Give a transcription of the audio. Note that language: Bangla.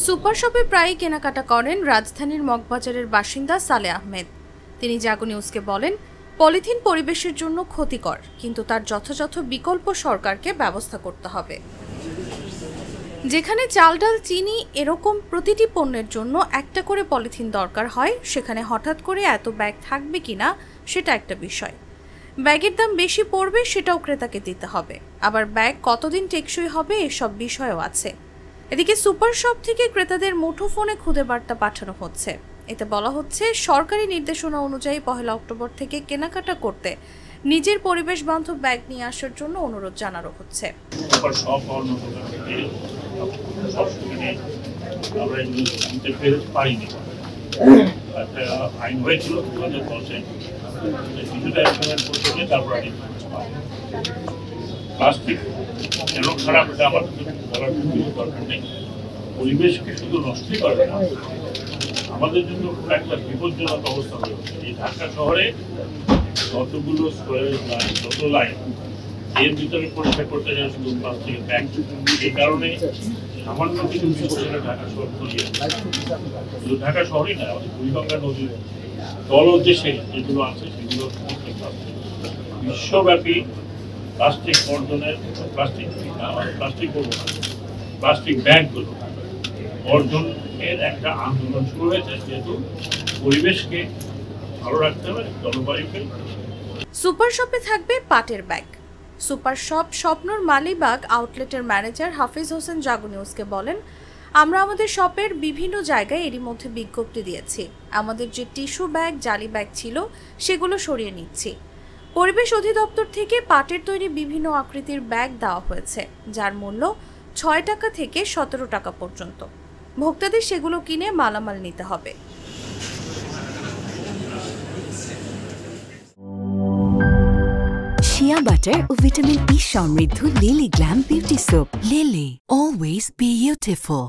সুপার শপে প্রায়ই কেনাকাটা করেন রাজধানীর মগবাজারের বাসিন্দা সালেহ আহমেদ। তিনি জাগো নিউজকে বলেন, পলিথিন পরিবেশের জন্য ক্ষতিকর, কিন্তু তার যথাযথ বিকল্প সরকারকে ব্যবস্থা করতে হবে। যেখানে চাল ডাল চিনি এরকম প্রতিটি পণ্যের জন্য একটা করে পলিথিন দরকার হয়, সেখানে হঠাৎ করে এত ব্যাগ থাকবে কিনা সেটা একটা বিষয়। ব্যাগের দাম বেশি পড়বে সেটাও ক্রেতাকে দিতে হবে, আবার ব্যাগ কতদিন টেকসই হবে এসব বিষয়ও আছে। এদিকে সুপার শপ থেকে ক্রেতাদের মুঠোফোনে খুদে বার্তা পাঠানো হচ্ছে। এতে বলা হচ্ছে, সরকারি নির্দেশনা অনুযায়ী 1 অক্টোবর থেকে কেনাকাটা করতে নিজের পরিবেশ বান্ধব ব্যাগ নিয়ে আসার জন্য অনুরোধ জানানো হচ্ছে। পরিবেশকে শুধু নষ্টই করে না, আমাদের জন্য একটা বিপজ্জনক অবস্থা হয়ে উঠছে। এই ঢাকা শহরে যতগুলো লাইন, যত লাইন, এর ভিতরে পরিষ্কার করতে যায় শুধু প্লাস্টিকের ব্যাগ। এই কারণে সামান্য কিছু বিষয়ে ঢাকা শহর তলিয়ে শুধু ঢাকা শহরই না, আমাদের বুড়িগঙ্গা নদীর তলদেশে যেগুলো আছে সেগুলো বিশ্বব্যাপী প্লাস্টিক বর্জনের প্লাস্টিক ব্যাগগুলো বর্জনের একটা আন্দোলন শুরু হয়েছে, যেহেতু পরিবেশকে ভালো রাখতে হবে, জলবায়ুকে। সুপার শপে থাকবে পাটের ব্যাগ। সুপার শপ স্বপ্নর মালিবাগ আউটলেটের ম্যানেজার হাফিজ হোসেন জাগো নিউজকে বলেন, আমরা আমাদের শপের বিভিন্ন জায়গায় এরই মধ্যে বিজ্ঞপ্তি দিয়েছি। আমাদের যে টিস্যু ব্যাগ, জালি ব্যাগ ছিল সেগুলো সরিয়ে নিচ্ছি। পরিবেশ অধিদপ্তর থেকে পাটের তৈরি বিভিন্ন আকৃতির ব্যাগ দেওয়া হয়েছে, যার মূল্য 6 টাকা থেকে 17 টাকা পর্যন্ত। ভোক্তাদের সেগুলো কিনে মালামাল নিতে হবে। শিয়া বাটার ও ভিটামিন ই সমৃদ্ধ lily glam beauty soap. Lily, always beautiful.